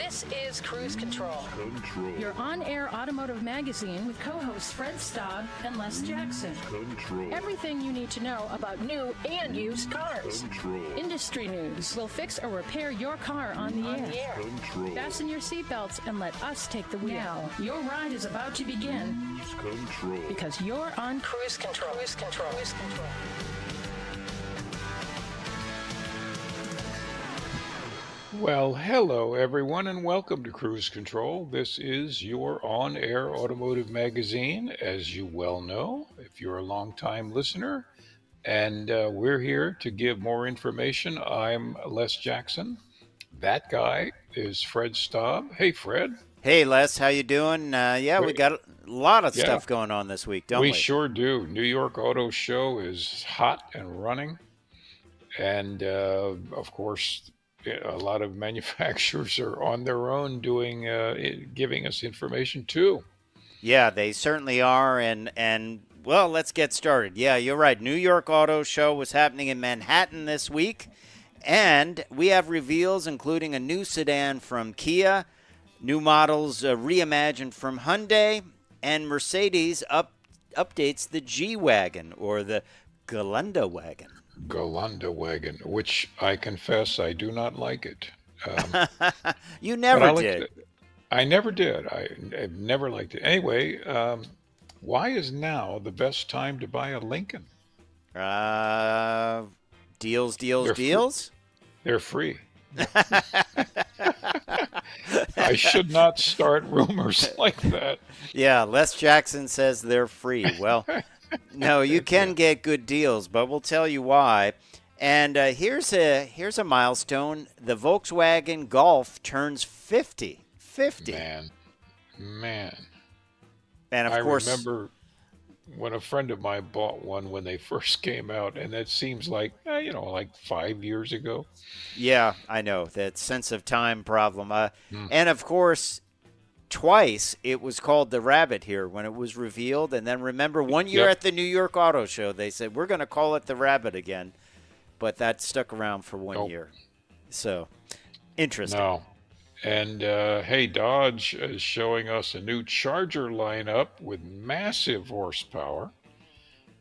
This is Cruise Control. Your on-air automotive magazine with co-hosts Fred Staub and Les Jackson. Everything you need to know about new and used cars. Industry news will fix or repair your car on the air. Fasten your seatbelts and let us take the wheel. Now, your ride is about to begin. Because you're on Cruise Control. Cruise Control. Cruise Control. Well, hello everyone, and welcome to Cruise Control. This is your on-air automotive magazine, as you well know, if you're a long-time listener. And we're here to give more information. I'm Les Jackson. That guy is Fred Staub. Hey, Fred. Hey, Les, how you doing? We got a lot of stuff going on this week, don't we? We sure do. New York Auto Show is hot and running. And, of course, a lot of manufacturers are on their own doing, giving us information too. Yeah, they certainly are. And well, let's get started. Yeah, you're right. New York Auto Show was happening in Manhattan this week. And we have reveals, including a new sedan from Kia, new models reimagined from Hyundai, and Mercedes updates the G-Wagon, or the Gelände wagon. Gelände wagon, which I confess I do not like it. You never did. I never did. I've never liked it. Anyway, why is now the best time to buy a Lincoln? Deals. They're free. I should not start rumors like that. Yeah, Les Jackson says they're free. Well, no, you can get good deals, but we'll tell you why. And here's a milestone. The Volkswagen Golf turns 50. 50. Man. And of course, I remember when a friend of mine bought one when they first came out, and that seems like, like 5 years ago. Yeah, I know, that sense of time problem. And of course, twice it was called the Rabbit here when it was revealed. And then remember, one year at the New York Auto Show, they said, we're going to call it the Rabbit again. But that stuck around for 1 year. So, interesting. No. And, hey, Dodge is showing us a new Charger lineup with massive horsepower,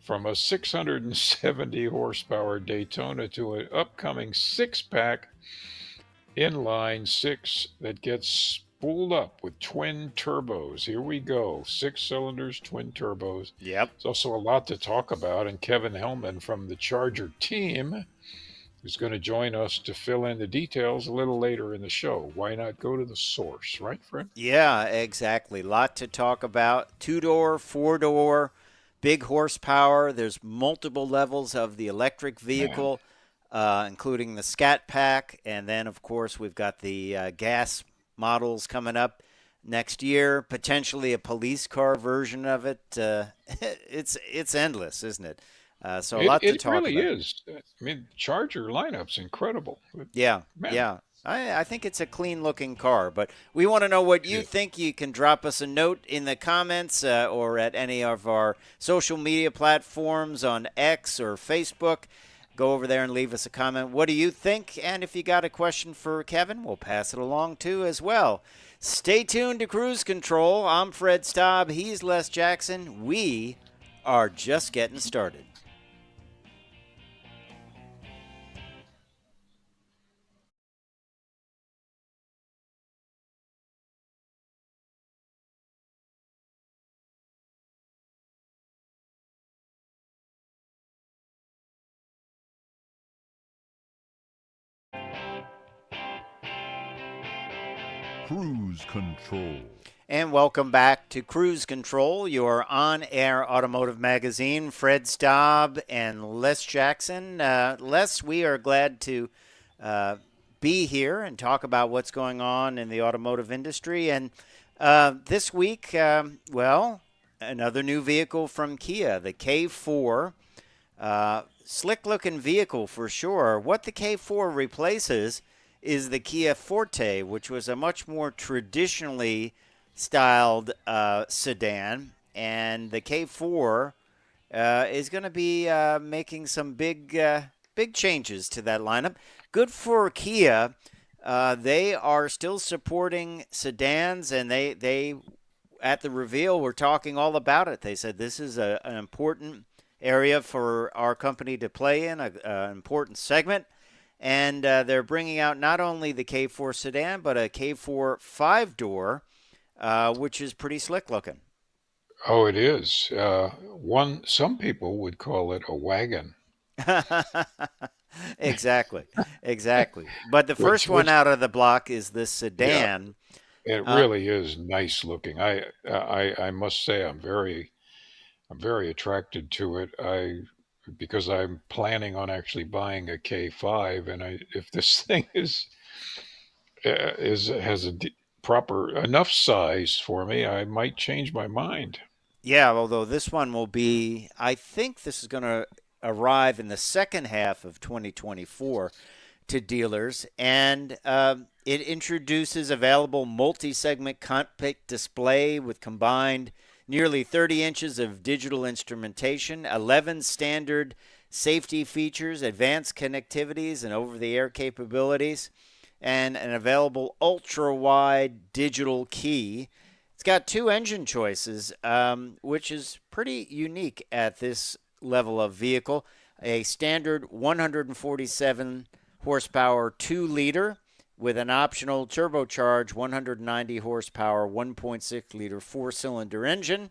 from a 670 horsepower Daytona to an upcoming six-pack inline six that gets spooled up with twin turbos. Here we go. 6 cylinders, twin turbos. Yep. There's also a lot to talk about, and Kevin Hellman from the Charger team who's going to join us to fill in the details a little later in the show. Why not go to the source, right, Fred? Yeah, exactly. Lot to talk about. 2-door, 4-door, big horsepower. There's multiple levels of the electric vehicle, including the Scat Pack. And then, of course, we've got the gas models coming up next year, potentially a police car version of it. It's endless, isn't it? So a lot to talk about. It really is. I mean, Charger lineup's incredible. Yeah, yeah. I think it's a clean-looking car, but we want to know what you think. You can drop us a note in the comments or at any of our social media platforms on X or Facebook. Go over there and leave us a comment. What do you think? And if you got a question for Kevin, we'll pass it along too as well. Stay tuned to Cruise Control. I'm Fred Staub. He's Les Jackson. We are just getting started. Cruise Control. And welcome back to Cruise Control, your on-air automotive magazine. Fred Staub and Les Jackson. Les, we are glad to be here and talk about what's going on in the automotive industry. And this week, another new vehicle from Kia, the K4. Slick-looking vehicle for sure. What the K4 replaces is the Kia Forte, which was a much more traditionally styled sedan, and the K4 is going to be making some big changes to that lineup. Good for Kia. They are still supporting sedans, and they at the reveal were talking all about it. They said this is an important area for our company to play in, an important segment. And they're bringing out not only the K4 sedan, but a K4 5-door, which is pretty slick looking. Oh, it is. Some people would call it a wagon. Exactly, exactly. But the first one out of the block is this sedan. Yeah, it really is nice looking. I must say I'm very attracted to it. Because I'm planning on actually buying a K5, and if this thing has a proper enough size for me, I might change my mind. Yeah, although this one will be, I think this is going to arrive in the second half of 2024 to dealers, and it introduces available multi-segment cockpit display with combined nearly 30 inches of digital instrumentation, 11 standard safety features, advanced connectivities, and over-the-air capabilities, and an available ultra-wide digital key. It's got 2 engine choices, which is pretty unique at this level of vehicle. A standard 147 horsepower 2-liter with an optional turbocharged 190 horsepower 1.6 liter 4-cylinder engine.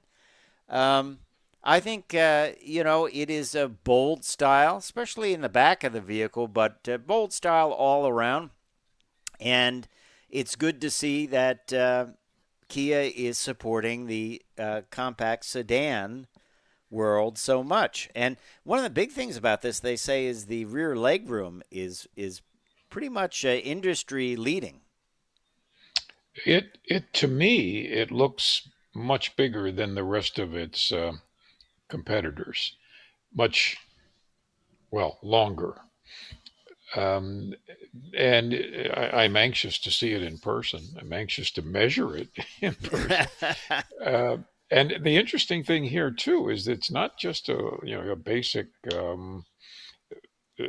I think, it is a bold style, especially in the back of the vehicle, but bold style all around. And it's good to see that Kia is supporting the compact sedan world so much. And one of the big things about this, they say, is the rear legroom is pretty much industry leading. It to me, it looks much bigger than the rest of its competitors, much longer. Um, and I'm anxious to see it in person. I'm anxious to measure it in person. And the interesting thing here too is it's not just a basic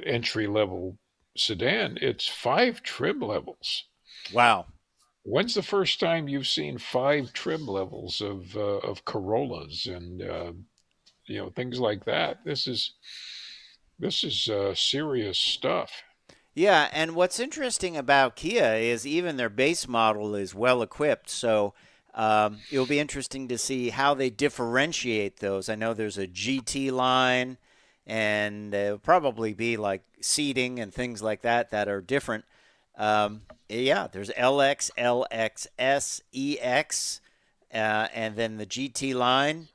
entry level sedan. It's 5 trim levels. Wow. When's the first time you've seen 5 trim levels of Corollas and things like that? This is serious stuff. Yeah, and what's interesting about Kia is even their base model is well equipped. So it'll be interesting to see how they differentiate those. I know there's a GT line, and it'll probably be like seating and things like that are different. Yeah, there's LX, LXS, EX, and then the GT line.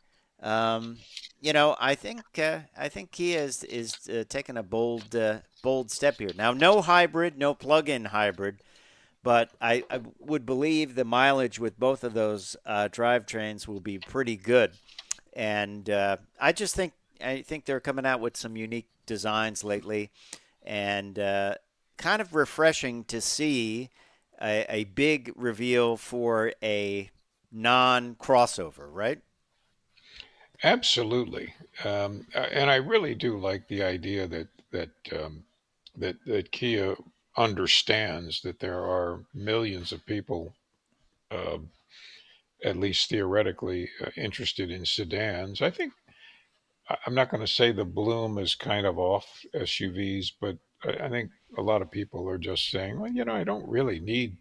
I think Kia is taking a bold step here. Now, no hybrid, no plug-in hybrid, but I would believe the mileage with both of those drivetrains will be pretty good. And I think they're coming out with some unique designs lately, and kind of refreshing to see a big reveal for a non-crossover, right? Absolutely, and I really do like the idea that Kia understands that there are millions of people, uh, at least theoretically, interested in sedans. I'm not going to say the bloom is kind of off SUVs, but I think a lot of people are just saying, well, I don't really need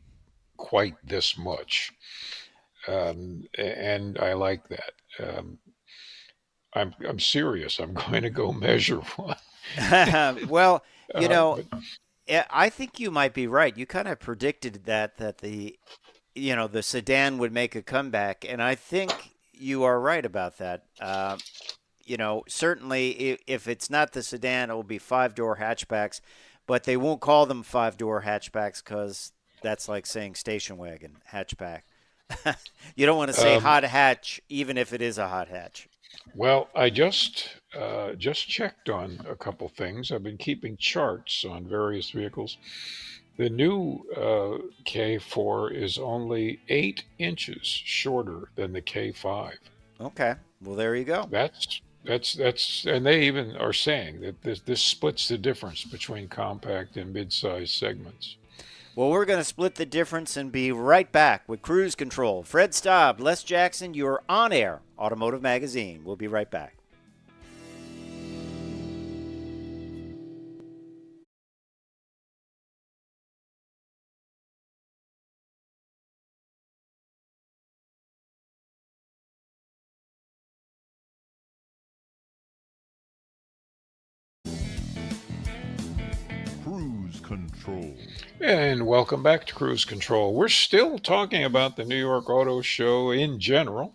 quite this much, and I like that. I'm serious. I'm going to go measure one. Well, But I think you might be right. You kind of predicted that the sedan would make a comeback, and I think you are right about that. Certainly if it's not the sedan, it will be 5-door hatchbacks, but they won't call them 5-door hatchbacks because that's like saying station wagon hatchback. You don't want to say um, hot hatch, even if it is a hot hatch. well, I just checked on a couple things. I've been keeping charts on various vehicles. The new K4 is only 8 inches shorter than the K5. Okay. Well, there you go. And they even are saying that this splits the difference between compact and mid-size segments. Well, we're going to split the difference and be right back with Cruise Control. Fred Staub, Les Jackson, you're on air, Automotive Magazine. We'll be right back. Cruise Control. And welcome back to Cruise Control. We're still talking about the New York Auto Show in general,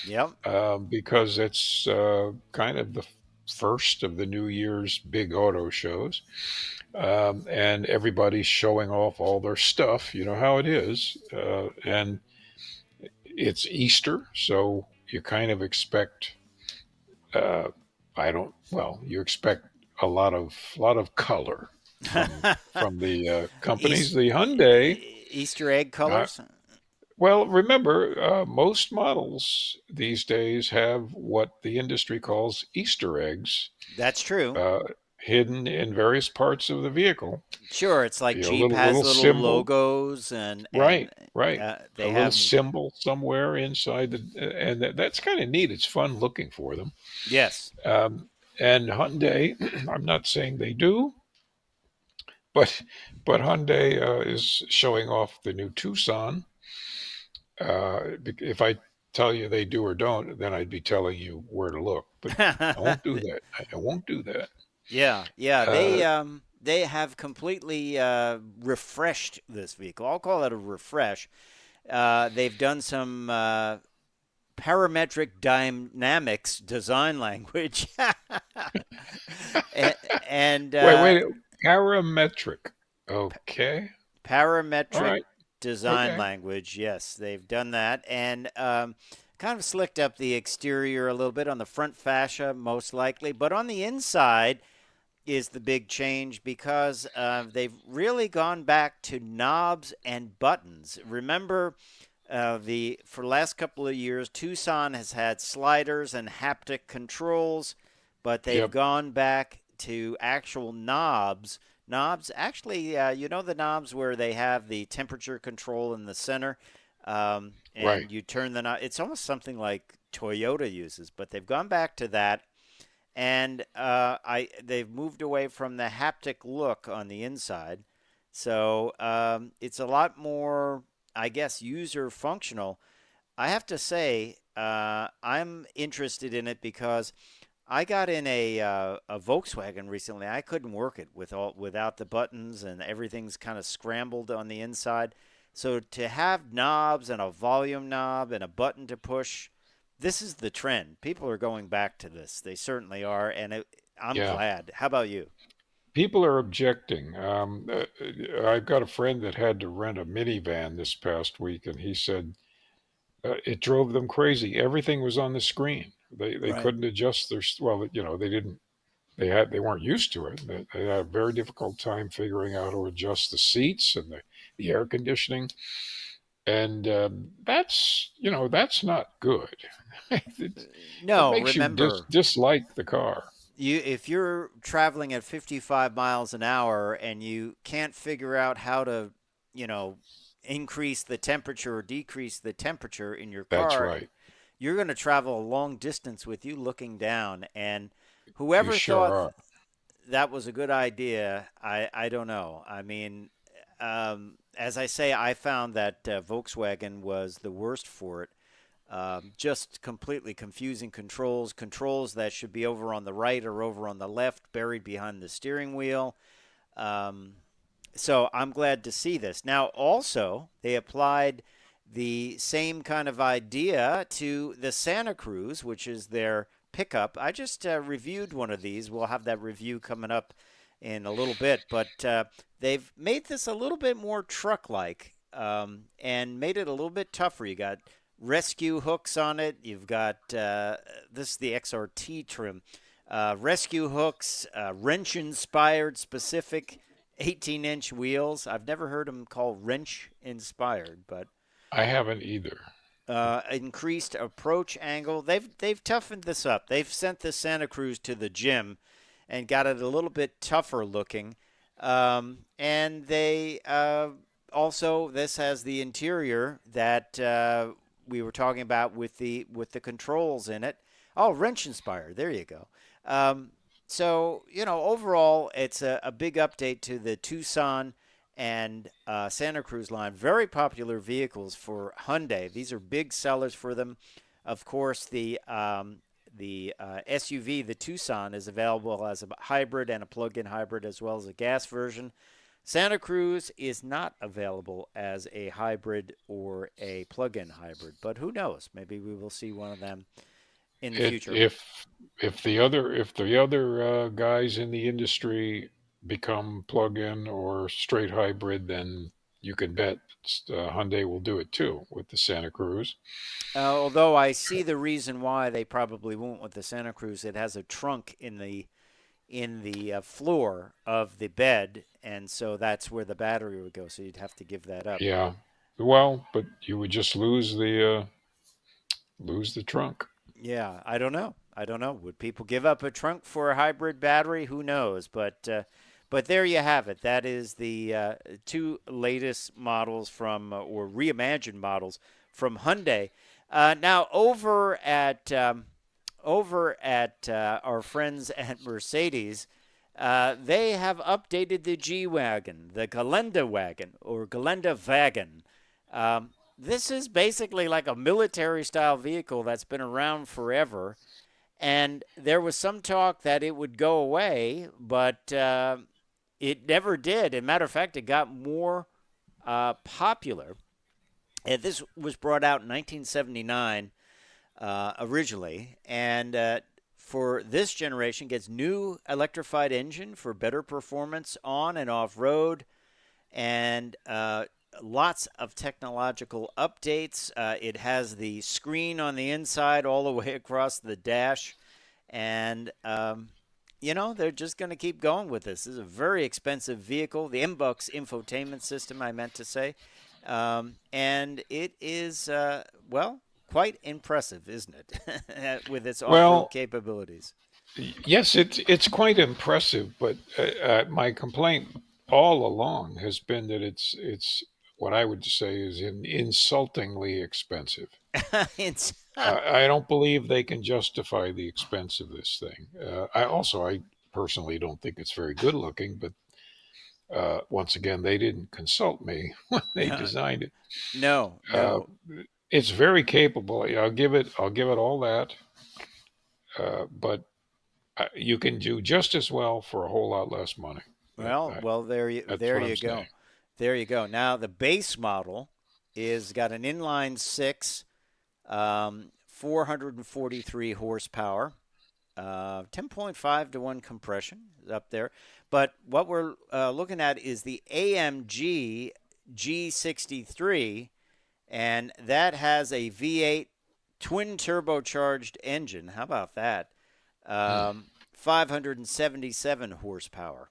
Yep. because it's kind of the first of the New Year's big auto shows. And everybody's showing off all their stuff. You know how it is. And it's Easter, so you kind of expect, uh, you expect a lot of color from the companies. The Hyundai, Easter egg colors? well, remember, most models these days have what the industry calls Easter eggs That's true. hidden in various parts of the vehicle. Sure, it's like You know, Jeep has little symbol. logos and Right. they A little have symbol somewhere inside and that's kind of neat. It's fun looking for them. yes. And Hyundai, I'm not saying they do, but Hyundai is showing off the new Tucson. If I tell you they do or don't, then I'd be telling you where to look. But I won't do that. I won't do that. Yeah, they have completely refreshed this vehicle. I'll call it a refresh. They've done some parametric dynamics design language, and Wait. Parametric. Okay. parametric All right. design Okay. language. Yes, they've done that, and kind of slicked up the exterior a little bit on the front fascia, most likely, but on the inside is the big change because they've really gone back to knobs and buttons. Remember, for the last couple of years, Tucson has had sliders and haptic controls, but they've Yep. gone back to actual knobs. Knobs, actually, the knobs where they have the temperature control in the center, and Right. you turn the knob. It's almost something like Toyota uses, but they've gone back to that. And they've moved away from the haptic look on the inside, so it's a lot more, I guess, user functional. I have to say, I'm interested in it because I got in a Volkswagen recently. I couldn't work it without the buttons, and everything's kind of scrambled on the inside. So to have knobs and a volume knob and a button to push. This is the trend. People are going back to this. They certainly are, and I'm Yeah. glad. How about you? People are objecting. I've got a friend that had to rent a minivan this past week, and he said it drove them crazy. Everything was on the screen. They Right. couldn't adjust they didn't. They weren't used to it. They had a very difficult time figuring out how to adjust the seats and the air conditioning, and that's not good. It No, makes you remember, dislike the car. if you're traveling at 55 miles an hour and you can't figure out how to, you know, increase the temperature or decrease the temperature in your That's car, right. you're going to travel a long distance with you looking down. And You whoever sure thought are. that was a good idea, I don't know. I mean, as I say, I found that Volkswagen was the worst for it. Just completely confusing controls that should be over on the right or over on the left, buried behind the steering wheel. So I'm glad to see this. Now, also, they applied the same kind of idea to the Santa Cruz, which is their pickup. I just reviewed one of these. We'll have that review coming up in a little bit, but they've made this a little bit more truck-like and made it a little bit tougher. You got rescue hooks on it. You've got this is the XRT trim. Rescue hooks, wrench-inspired specific 18-inch wheels. I've never heard them called wrench-inspired, but I haven't either. increased approach angle. They've toughened this up. They've sent the Santa Cruz to the gym and got it a little bit tougher looking. And they also, this has the interior that we were talking about with the controls in it. Oh, wrench inspired. There you go. So, overall, it's a big update to the Tucson and Santa Cruz line. Very popular vehicles for Hyundai. These are big sellers for them. Of course, the SUV, the Tucson, is available as a hybrid and a plug-in hybrid as well as a gas version. Santa Cruz is not available as a hybrid or a plug-in hybrid, but who knows? Maybe we will see one of them in the future. If the other guys in the industry become plug-in or straight hybrid, then you can bet Hyundai will do it too with the Santa Cruz. Although I see the reason why they probably won't with the Santa Cruz. It has a trunk in the floor of the bed, and so that's where the battery would go. So you'd have to give that up. Yeah, well, but you would just lose the trunk. Yeah, I don't know. Would people give up a trunk for a hybrid battery? Who knows? But there you have it. That is the two latest models from or reimagined models from Hyundai. Now over at our friends at Mercedes, they have updated the G-Wagon, the Gelände wagon, or Gelände wagon. This is basically like a military-style vehicle that's been around forever, and there was some talk that it would go away, but it never did. As a matter of fact, it got more popular. And this was brought out in 1979 originally, and for this generation gets new electrified engine for better performance on and off-road, and lots of technological updates. It has the screen on the inside all the way across the dash, and they're just going to keep going with this. This is a very expensive vehicle, the MBUX infotainment system, I meant to say, and it is quite impressive, isn't it, with its off-road capabilities? Yes, it's quite impressive, but my complaint all along has been that it's what I would say is insultingly expensive. I don't believe they can justify the expense of this thing. I personally don't think it's very good looking, but once again, they didn't consult me when they designed it. No. It's very capable. I'll give it all that. But you can do just as well for a whole lot less money. There you go. There you go. Now the base model is got an inline six, 443 horsepower, 10.5 to 1 compression up there. But what we're looking at is the AMG G63, and that has a V8 twin turbocharged engine. How about that? 577 horsepower.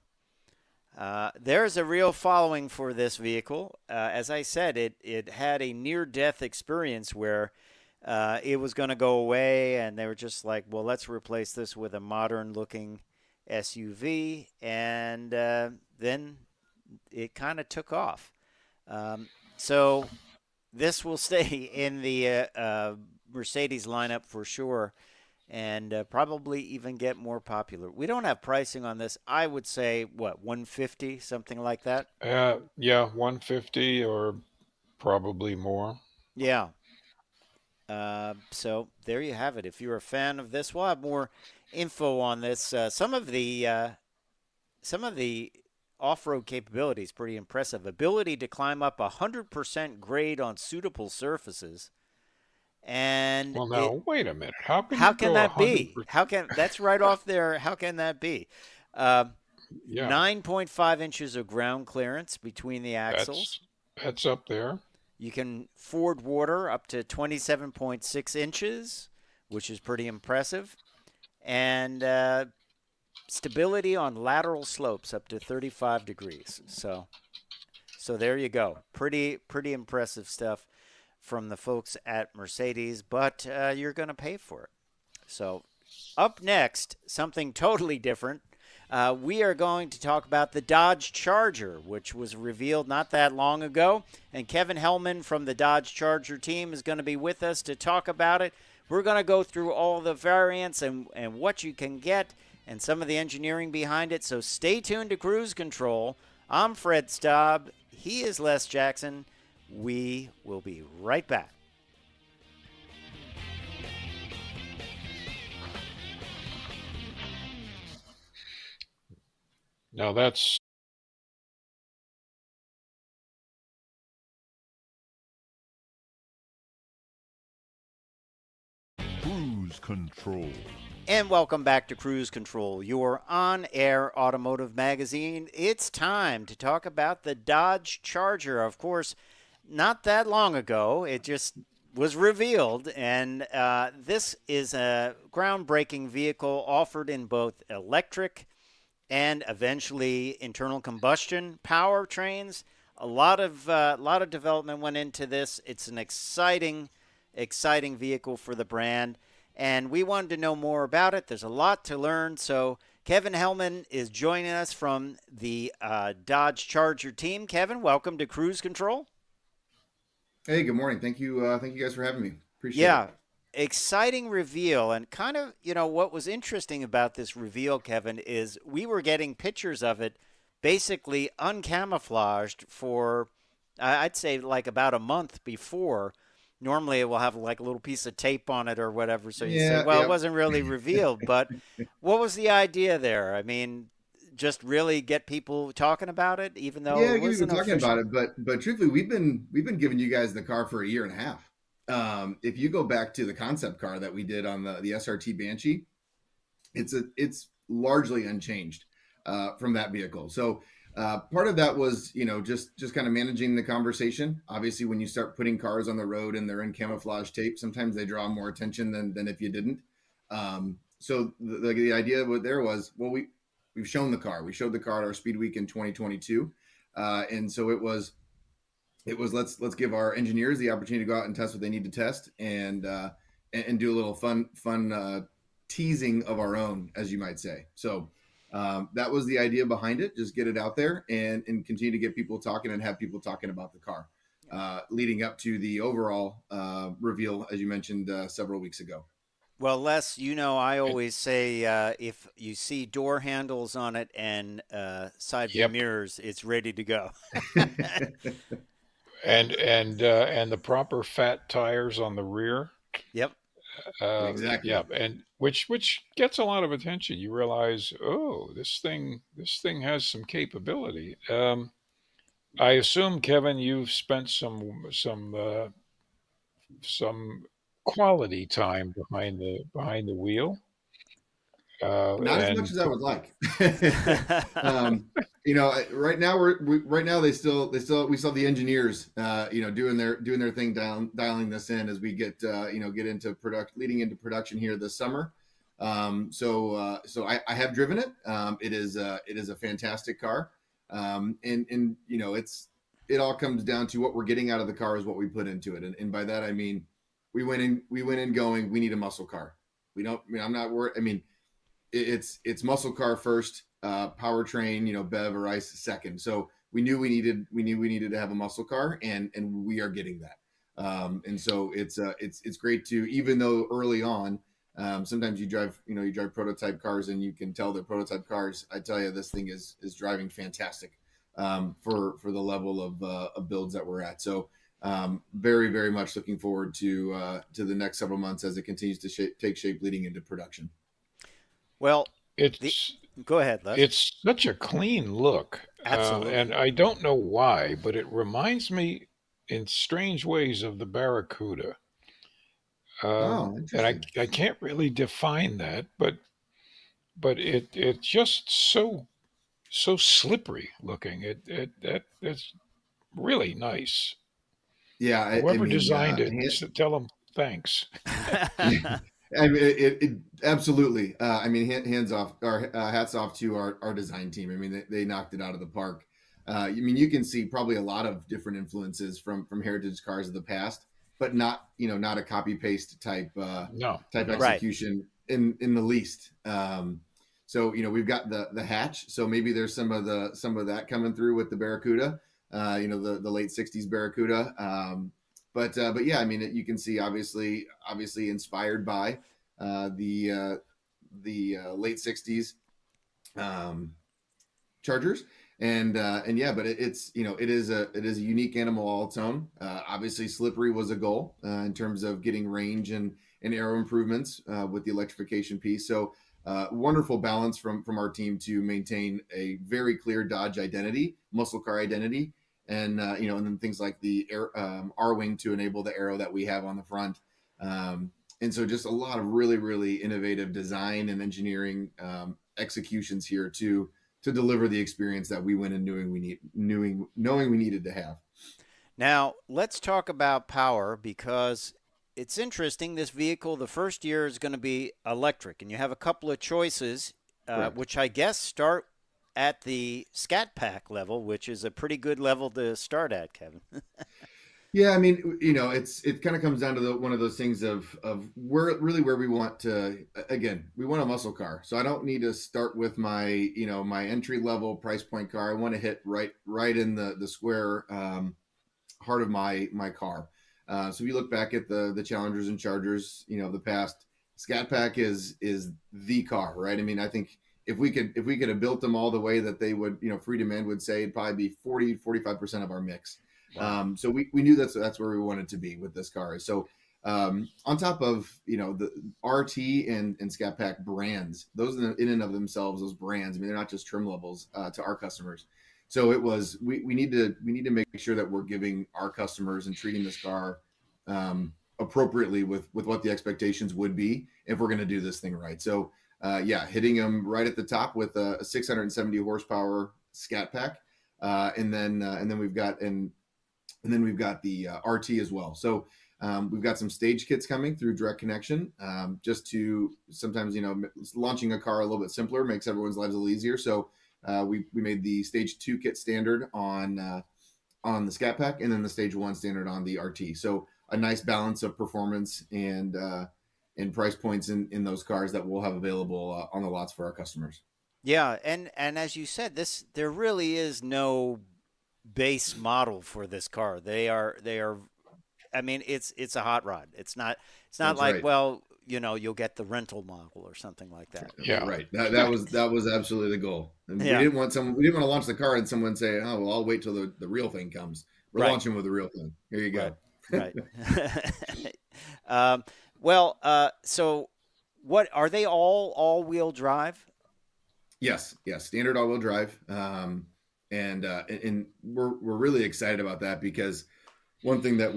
There's a real following for this vehicle. As I said, it had a near-death experience where it was going to go away, and they were just like, well, let's replace this with a modern-looking SUV, and then it kind of took off. So this will stay in the Mercedes lineup for sure, and probably even get more popular. We don't have pricing on this. I would say, what, $150, something like that? Yeah, $150 or probably more. Yeah. So there you have it. If you're a fan of this, we'll have more info on this. Some of the off-road capabilities pretty impressive. Ability to climb up 100% grade on suitable surfaces. And well, now wait a minute. How can that be? 100%? That's right off there? How can that be? 9.5 inches of ground clearance between the axles. That's up there. You can ford water up to 27.6 inches, which is pretty impressive, and stability on lateral slopes up to 35 degrees. So there you go. Pretty impressive stuff from the folks at Mercedes, but you're going to pay for it. So up next, something totally different. We are going to talk about the Dodge Charger, which was revealed not that long ago. And Kevin Hellman from the Dodge Charger team is going to be with us to talk about it. We're going to go through all the variants and what you can get and some of the engineering behind it. So stay tuned to Cruise Control. I'm Fred Staub. He is Les Jackson. We will be right back. Now that's Cruise Control. And welcome back to Cruise Control, your on-air automotive magazine. It's time to talk about the Dodge Charger. Of course, not that long ago, it just was revealed, and this is a groundbreaking vehicle offered in both electric and eventually internal combustion powertrains. A lot of development went into this. It's an exciting vehicle for the brand, and we wanted to know more about it. There's a lot to learn, so Kevin Hellman is joining us from the Dodge Charger team. Kevin, welcome to Cruise Control. Hey, good morning. Thank you guys for having me. Appreciate Yeah, it. exciting reveal. And kind of, what was interesting about this reveal, Kevin, is we were getting pictures of it basically uncamouflaged for, I'd say, like about a month before. Normally it will have like a little piece of tape on it or whatever. So you say, well, it wasn't really revealed. But what was the idea there? I mean, just really get people talking about it, even though Yeah, it we've been wasn't talking official. about it, but truthfully, we've been giving you guys the car for a year and a half. If you go back to the concept car that we did on the SRT Banshee, it's largely unchanged from that vehicle. So part of that was just kind of managing the conversation. Obviously, when you start putting cars on the road and they're in camouflage tape, sometimes they draw more attention than if you didn't. So the idea there was, well, we've shown the car. We showed the car at our Speed Week in 2022, and so it was let's give our engineers the opportunity to go out and test what they need to test and do a little fun teasing of our own, as you might say. So that was the idea behind it. Just get it out there and continue to get people talking and have people talking about the car, leading up to the overall reveal, as you mentioned several weeks ago. Well, Les, I always say if you see door handles on it and side view Yep. mirrors, it's ready to go. and the proper fat tires on the rear. Yep. Exactly. Yeah, and which gets a lot of attention. You realize, oh, this thing has some capability. I assume, Kevin, you've spent some quality time behind the wheel. Not as much as I would like. Right now we still have the engineers, doing their thing, dialing this in as we get into leading into production here this summer. So I have driven it. It is a fantastic car. It all comes down to what we're getting out of the car is what we put into it. And by that, I mean, we went in going, we need a muscle car. I'm not worried. I mean, it's muscle car first, powertrain, BEV or ICE second. So we knew we needed to have a muscle car, and we are getting that. And so it's great to, even though early on, sometimes you drive prototype cars and you can tell they're prototype cars. I tell you, this thing is driving fantastic for the level of builds that we're at. So very, very much looking forward to the next several months as it continues to take shape leading into production. Well, go ahead, Les. It's such a clean look. Absolutely. And I don't know why, but it reminds me in strange ways of the Barracuda. And I can't really define that, but it's just so slippery looking. It's really nice. Yeah, Whoever designed it, tell them thanks. I mean, it absolutely. I mean, hats off to our design team. I mean, they knocked it out of the park. I mean, you can see probably a lot of different influences from heritage cars of the past, but not a copy paste type No. execution in the least. So we've got the hatch. So maybe there's some of that coming through with the Barracuda. The late '60s Barracuda. But yeah, I mean, you can see obviously inspired by the late '60s Chargers. And yeah, but it is a unique animal all its own. Obviously, slippery was a goal in terms of getting range and aero improvements with the electrification piece. So wonderful balance from our team to maintain a very clear Dodge identity, muscle car identity, and and then things like the R-wing to enable the aero that we have on the front. And so just a lot of really, really innovative design and engineering executions here to deliver the experience that we went in knowing we needed to have. Now, let's talk about power, because it's interesting. This vehicle, the first year, is going to be electric, and you have a couple of choices, which I guess start at the Scat Pack level, which is a pretty good level to start at, Kevin. Yeah, I mean, it kind of comes down to one of those things of where we want to, again, we want a muscle car. So I don't need to start with my entry level price point car. I want to hit right in the square heart of my car. So if you look back at the Challengers and Chargers, the past, Scat Pack is the car, right? I mean, I think if we could have built them all the way that they would, Freedom End would say, it'd probably be 40-45% of our mix. Wow. So we knew that's where we wanted to be with this car. So on top of the RT and Scat Pack brands, those in and of themselves, those brands, I mean, they're not just trim levels to our customers. So it was we need to make sure that we're giving our customers and treating this car appropriately with what the expectations would be if we're going to do this thing right. So hitting them right at the top with a 670 horsepower Scat Pack, and then we've got the RT as well. So we've got some stage kits coming through Direct Connection, just to sometimes, launching a car a little bit simpler makes everyone's lives a little easier. So we made the stage 2 kit standard on the Scat Pack, and then the stage 1 standard on the RT. So a nice balance of performance and price points in those cars that we'll have available on the lots for our customers. Yeah, and as you said, there really is no base model for this car. They are I mean, it's a hot rod. It's not That's like, right. well, you'll get the rental model or something like that. Yeah, right. That was absolutely the goal. And Yeah. we didn't want to launch the car and someone say, oh, well, I'll wait till the real thing comes. We're Right. launching with the real thing. Here you go. Right. So what are they all-wheel drive? Yes. Standard all-wheel drive. And we're really excited about that, because one thing that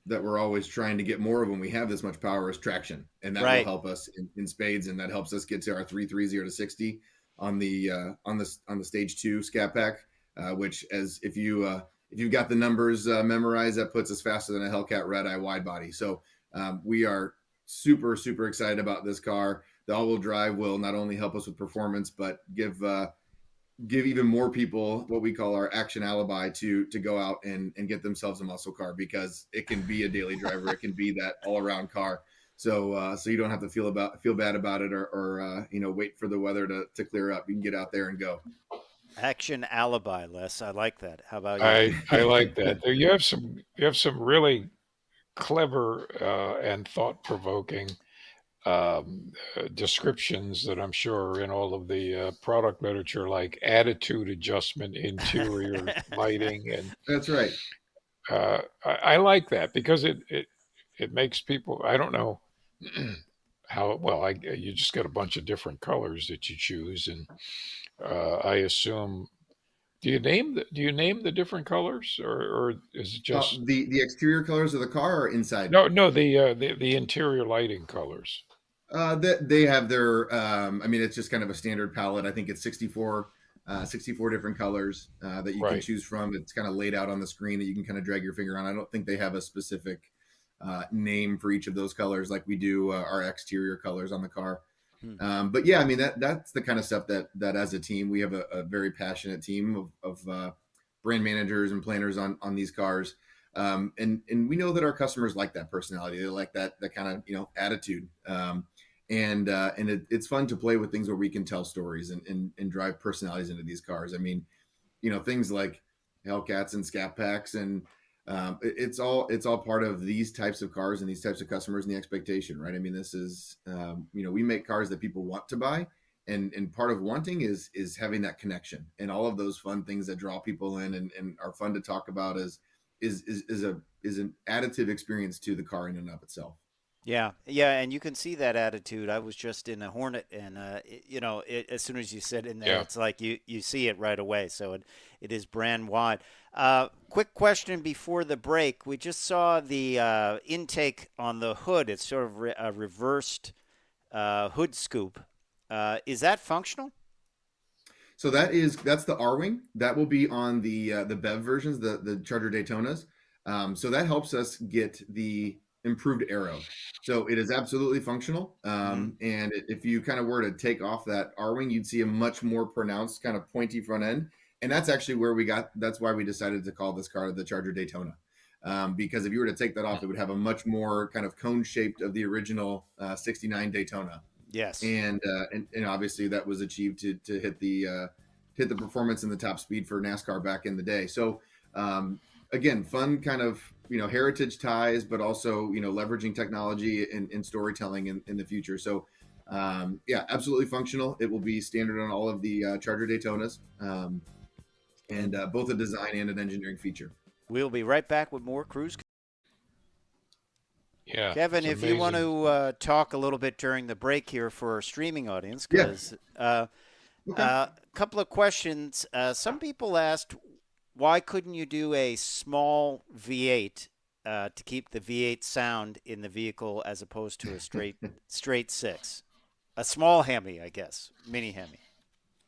that we're always trying to get more of when we have this much power is traction, and that will help us in spades, and that helps us get to our 330 to 60 on the stage 2 Scat Pack, which, as if you've got the numbers memorized, that puts us faster than a Hellcat Red Eye wide body. So we are super, super excited about this car. The all-wheel drive will not only help us with performance, but give even more people what we call our action alibi to go out and get themselves a muscle car, because it can be a daily driver. It can be that all-around car. So you don't have to feel bad about it or wait for the weather to clear up. You can get out there and go. Action alibi, Les. I like that. How about you? I like that. You have some really clever and thought-provoking descriptions that I'm sure are in all of the product literature, like attitude adjustment, interior lighting, and That's right. I like that, because it makes people, I don't know how well, you just got a bunch of different colors that you choose, and I assume, do you name the different colors, or is it just the exterior colors of the car or inside? no the interior lighting colors? They have their, I mean, it's just kind of a standard palette. I think it's 64 different colors that you can choose from. It's kind of laid out on the screen that you can kind of drag your finger on. I don't think they have a specific name for each of those colors like we do our exterior colors on the car. But yeah, I mean, that's the kind of stuff that as a team, we have a very passionate team of brand managers and planners on these cars. And we know that our customers like that personality. They like that kind of, attitude. It's fun to play with things where we can tell stories and drive personalities into these cars. I mean, things like Hellcats and Scat Packs, and it's all part of these types of cars and these types of customers and the expectation, right? I mean, this is we make cars that people want to buy, and part of wanting is having that connection and all of those fun things that draw people in and are fun to talk about is an additive experience to the car in and of itself. Yeah, and you can see that attitude. I was just in a Hornet, and as soon as you sit in there, it's like you see it right away. So it is brand wide. Quick question before the break: we just saw the intake on the hood. It's sort of a reversed hood scoop. Is that functional? So that's the R-Wing. That will be on the BEV versions, the Charger Daytonas. So that helps us get the improved aero. So it is absolutely functional. And if you kind of were to take off that R-Wing, you'd see a much more pronounced kind of pointy front end. And that's actually that's why we decided to call this car the Charger Daytona. Because if you were to take that off, it would have a much more kind of cone shaped of the original 69 Daytona. Yes. And obviously that was achieved to hit the performance and the top speed for NASCAR back in the day. So again, fun kind of, heritage ties, but also, leveraging technology and storytelling in the future. So absolutely functional. It will be standard on all of the Charger Daytonas, and both a design and an engineering feature. We'll be right back with more Cruise. Yeah, Kevin, if you want to talk a little bit during the break here for our streaming audience, because a couple of questions. Some people asked, why couldn't you do a small V8 to keep the V8 sound in the vehicle as opposed to a straight six? A small Hemi, I guess, mini Hemi.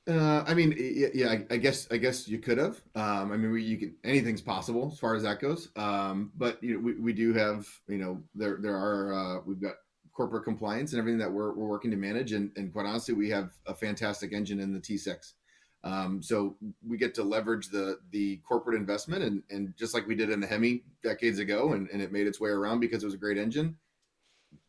I mean, I guess you could have. I mean, anything's possible as far as that goes. But we do have, there are we've got corporate compliance and everything that we're working to manage, and quite honestly, we have a fantastic engine in the T6. So we get to leverage the corporate investment, and just like we did in the Hemi decades ago, and it made its way around because it was a great engine.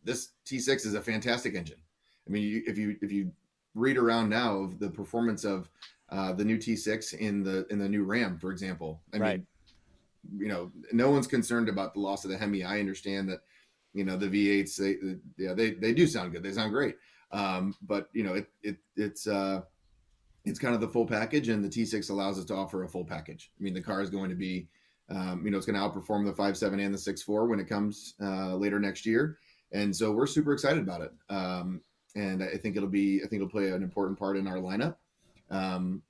This T6 is a fantastic engine. I mean, if you read around now of the performance of the new T6 in the new Ram, for example, I mean, no one's concerned about the loss of the Hemi. I understand that, the V8s, they do sound good. They sound great. But it's kind of the full package, and the T6 allows us to offer a full package. I mean, the car is going to be, it's going to outperform the 5.7 and the 6.4 when it comes later next year. And so we're super excited about it. And I think it'll play an important part in our lineup.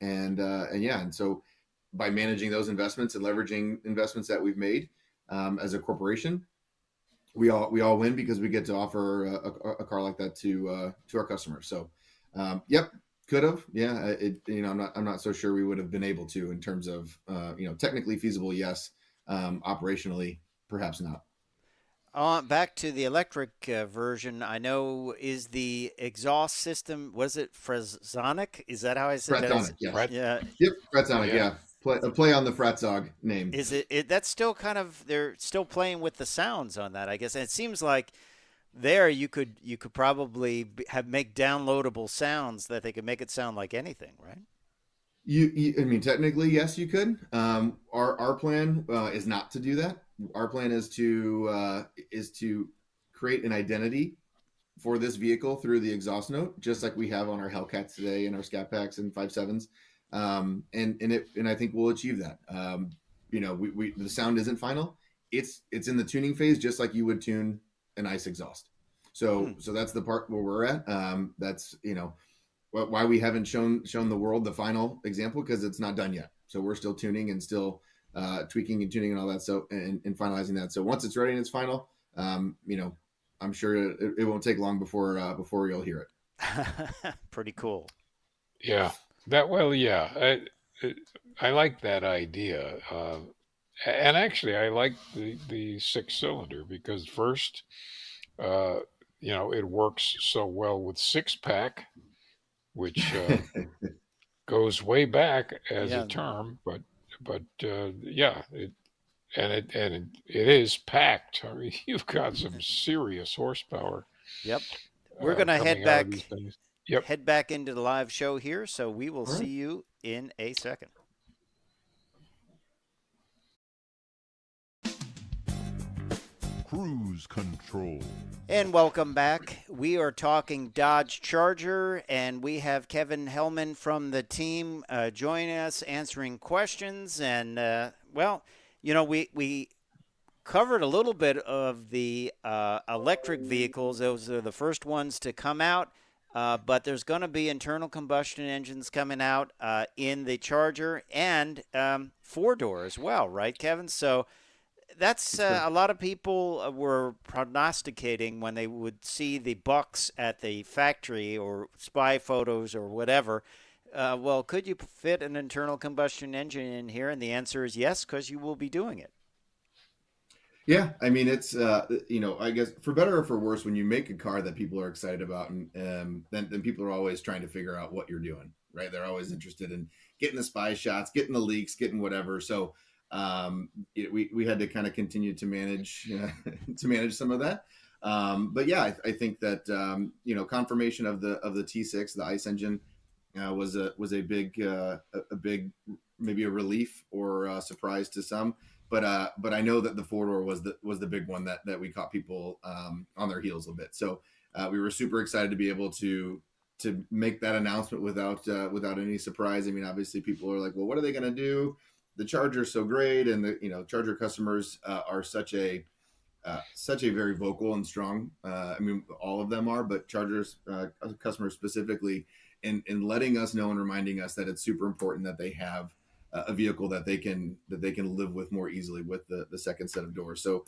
And so by managing those investments and leveraging investments that we've made as a corporation, we all win because we get to offer a car like that to our customers. So, could have, I'm not so sure we would have been able to in terms of technically feasible, yes. Operationally, perhaps not. Back to the electric version, I know, is the exhaust system, was it Fresonic? Is that how I said it? Fresonic, yes. Yeah. Yep, Fresonic, yeah. Play on the Fratzog name. Is it that's still kind of, they're still playing with the sounds on that, I guess. And it seems like there you could probably make downloadable sounds that they could make it sound like anything, right? I mean, technically, yes, you could. Our plan is not to do that. Our plan is to create an identity for this vehicle through the exhaust note, just like we have on our Hellcats today and our Scat Packs and 5.7s. And I think we'll achieve that. The sound isn't final. It's in the tuning phase, just like you would tune an ICE exhaust. So that's the part where we're at. That's why we haven't shown the world the final example, because it's not done yet. So we're still tuning and still tweaking and tuning and all that. So and finalizing that. So once it's ready and it's final, I'm sure it won't take long before you'll hear it. Pretty cool. Yeah, I like that idea. And actually, I like the 6-cylinder because first, it works so well with 6-pack, which goes way back as a term, but it is packed. I mean, you've got some serious horsepower. Yep. We're going to coming out of these things. Yep. head back into the live show here, so we will All right. see you in a second. Cruise control. And welcome back. We are talking Dodge Charger, and we have Kevin Hellman from the team joining us, answering questions. And, well, you know, we covered a little bit of the electric vehicles. Those are the first ones to come out. But there's going to be internal combustion engines coming out in the Charger and four-door as well, right, Kevin? So that's a lot of people were prognosticating when they would see the bucks at the factory or spy photos or whatever. Well, could you fit an internal combustion engine in here? And the answer is yes, because you will be doing it. Yeah, I mean, it's I guess for better or for worse, when you make a car that people are excited about, and then people are always trying to figure out what you're doing, right? They're always interested in getting the spy shots, getting the leaks, getting whatever. So we had to kind of continue to manage some of that. But yeah, I think that confirmation of the T6, the ICE engine, was a big maybe a relief or a surprise to some. But I know that the four-door was the big one that we caught people on their heels a bit. So we were super excited to be able to make that announcement without any surprise. I mean, obviously people are like, well, what are they going to do? The Charger's so great, and the Charger customers are such a very vocal and strong. I mean, all of them are, but Charger's customers specifically, in letting us know and reminding us that it's super important that they have a vehicle that they can live with more easily with the second set of doors. So,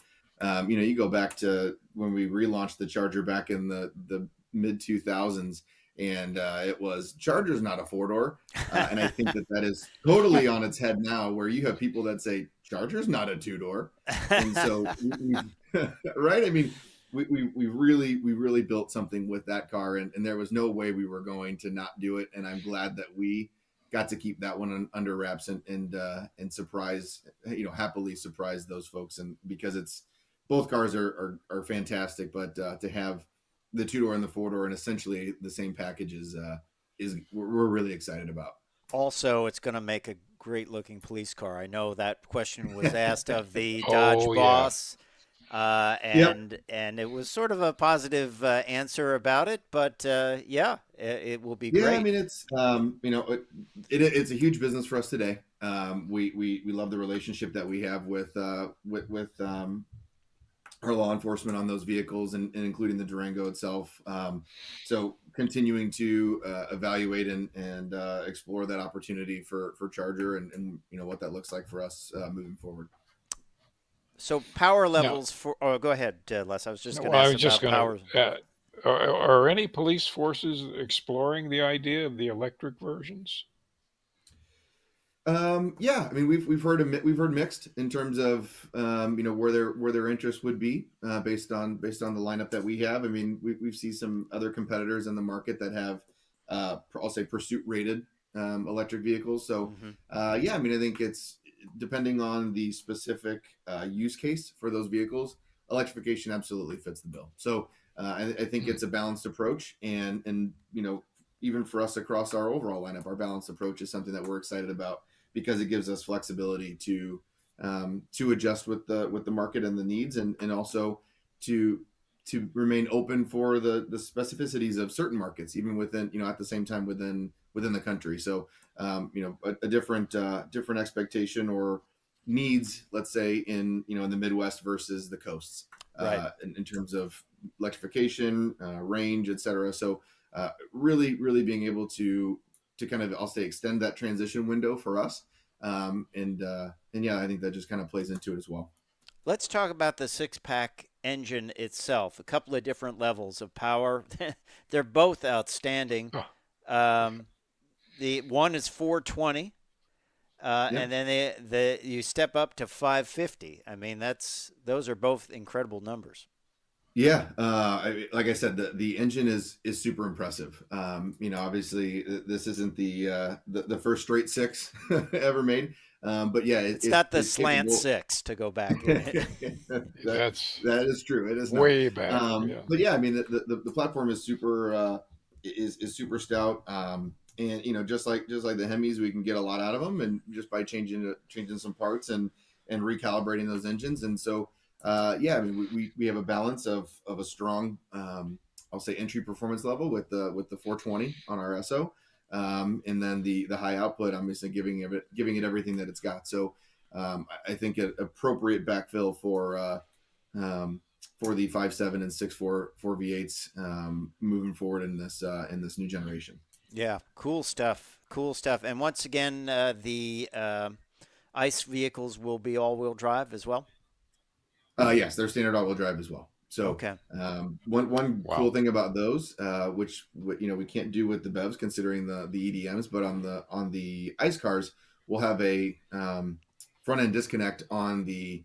you go back to when we relaunched the Charger back in the mid 2000s, and it was Charger's not a four-door, and I think that is totally on its head now, where you have people that say Charger's not a two-door, and so right? I mean, we really built something with that car, and there was no way we were going to not do it, and I'm glad that we got to keep that one under wraps and surprise, happily surprise those folks. And because it's both cars are fantastic, but to have the two-door and the four-door and essentially the same package is we're really excited about. Also, it's going to make a great looking police car. I know that question was asked of the Dodge Boss. And it was sort of a positive answer about it, but it will be great. Yeah, I mean, it's it's a huge business for us today. We love the relationship that we have with our law enforcement on those vehicles, and including the Durango itself. So continuing to evaluate and explore that opportunity for Charger and what that looks like for us moving forward. So power levels for. Oh, go ahead, Les. I was just going to ask about power. Are any police forces exploring the idea of the electric versions? Yeah, I mean, we've heard mixed in terms of where their interest would be based on the lineup that we have. I mean, we've seen some other competitors in the market that have I'll say pursuit rated electric vehicles. So yeah, I mean, I think it's depending on the specific use case for those vehicles, electrification absolutely fits the bill. So I think it's a balanced approach, and even for us across our overall lineup, our balanced approach is something that we're excited about because it gives us flexibility to adjust with the market and the needs, and also to remain open for the specificities of certain markets, even within at the same time within the country. So a different expectation or needs, let's say in the Midwest versus the coasts, right. in terms of electrification, range, etc. So really being able to kind of, I'll say, extend that transition window for us. And yeah, I think that just kind of plays into it as well. Let's talk about the six-pack engine itself. A couple of different levels of power. They're both outstanding. The one is 420, and then you step up to 550. I mean, those are both incredible numbers. Yeah, like I said, the engine is super impressive. Obviously this isn't the first straight six ever made. But yeah, It's not the it's slant capable. 6 to go back. That's That is true. It is not. way back. Yeah. But yeah, I mean, the platform is super is super stout. And just like the Hemis, we can get a lot out of them, and just by changing some parts and recalibrating those engines. And so, yeah, I mean, we have a balance of a strong, I'll say, entry performance level with the 420 on our SO, and then the high output, obviously giving it everything that it's got. So I think an appropriate backfill for the 5.7 and 6.4 V8s moving forward in this new generation. Yeah, cool stuff. Cool stuff. And once again, the ICE vehicles will be all-wheel drive as well? Yes, they're standard all-wheel drive as well. So okay. One cool thing about those, which we can't do with the BEVs considering the EDMs, but on the ICE cars, we'll have a front end disconnect on the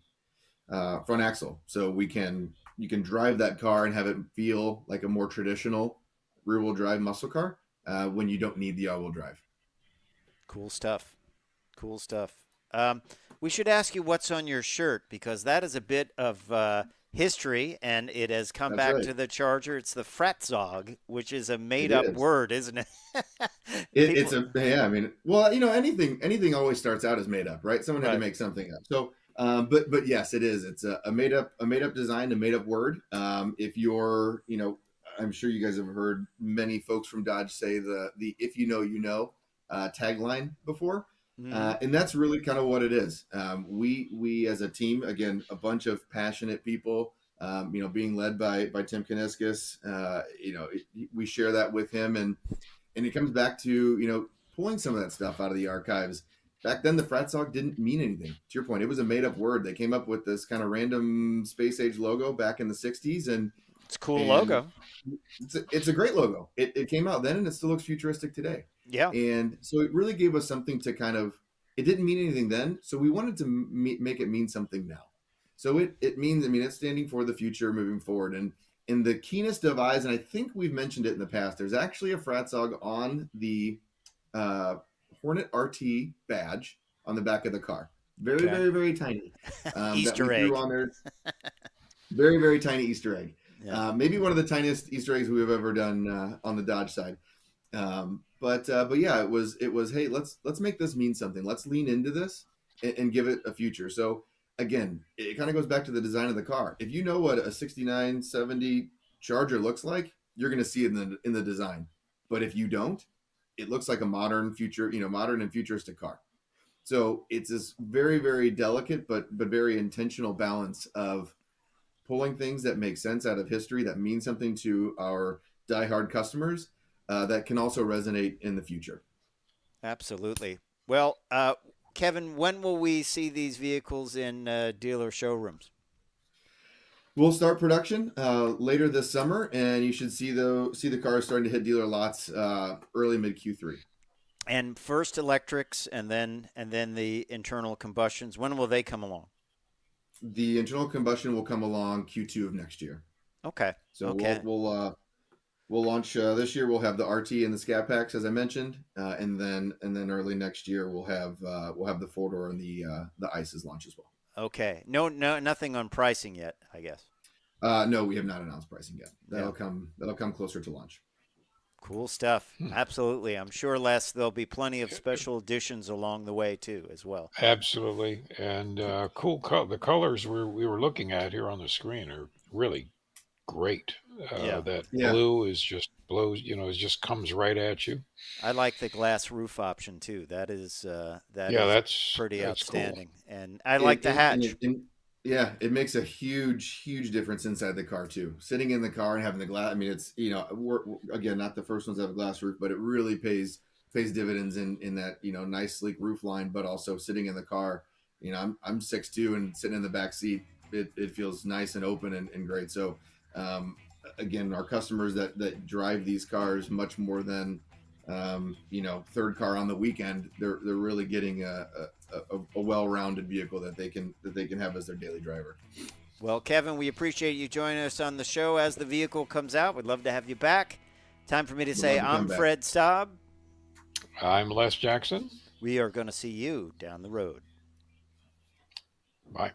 front axle, so you can drive that car and have it feel like a more traditional rear-wheel drive muscle car when you don't need the all-wheel drive. Cool stuff. Cool stuff. We should ask you what's on your shirt, because that is a bit of history, and it has come back to the Charger. It's the Fratzog, which is a made-up word, isn't it? I mean, well, anything always starts out as made up, right? Someone had to make something up. So, but yes, it is. It's a made up design, a made up word. If you're, I'm sure you guys have heard many folks from Dodge say the "if you know" tagline before. And that's really kind of what it is. We as a team, again, a bunch of passionate people, being led by Tim Kuniskis, we share that with him, and it comes back to, pulling some of that stuff out of the archives. Back then, the Fratzog didn't mean anything. To your point, it was a made up word. They came up with this kind of random space age logo back in the 60s, and it's a cool logo. It's a great logo. It came out then, and it still looks futuristic today. Yeah. And so it really gave us something to it didn't mean anything then, so we wanted to make it mean something now. So it means, it's standing for the future moving forward. And in the keenest of eyes, and I think we've mentioned it in the past, there's actually a Fratzog on the Hornet RT badge on the back of the car. Very, very, very tiny. Easter egg. On there. Very, very tiny Easter egg. Yeah. Maybe one of the tiniest Easter eggs we've ever done on the Dodge side. But yeah, it was, hey, let's make this mean something. Let's lean into this and give it a future. So again, it kind of goes back to the design of the car. If you know what a 69, 70 Charger looks like, you're going to see it in the design. But if you don't, it looks like a modern and futuristic car. So it's this very, very delicate, but very intentional balance of pulling things that make sense out of history, that mean something to our diehard customers, that can also resonate in the future. Absolutely. Well, Kevin, when will we see these vehicles in dealer showrooms? We'll start production later this summer, and you should see the cars starting to hit dealer lots early mid Q3. And first electrics, and then the internal combustions. When will they come along? The internal combustion will come along Q2 of next year. Okay. So we'll launch this year. We'll have the RT and the Scat Packs, as I mentioned, and then early next year we'll have the 4-door and the ICEs launch as well. Okay. No, nothing on pricing yet, I guess. No, we have not announced pricing yet. That'll come closer to launch. Cool stuff. Absolutely. I'm sure, Les, there'll be plenty of special editions along the way too, as well. Absolutely. And cool. The colors we were looking at here on the screen are really great. That blue is just blows. It just comes right at you. I like the glass roof option too. That's pretty outstanding. Cool. And I like the hatch. It makes a huge difference inside the car too. Sitting in the car and having the glass. I mean, it's we're again not the first ones that have a glass roof, but it really pays dividends in that nice sleek roof line. But also sitting in the car. I'm 6'2" and sitting in the back seat. It feels nice and open and great. So. Again, our customers that drive these cars much more than third car on the weekend, they're really getting a well-rounded vehicle that they can have as their daily driver. Well, Kevin, we appreciate you joining us on the show as the vehicle comes out. We'd love to have you back. Time for me to say I'm Fred Staub. I'm Les Jackson. We are going to see you down the road. Bye.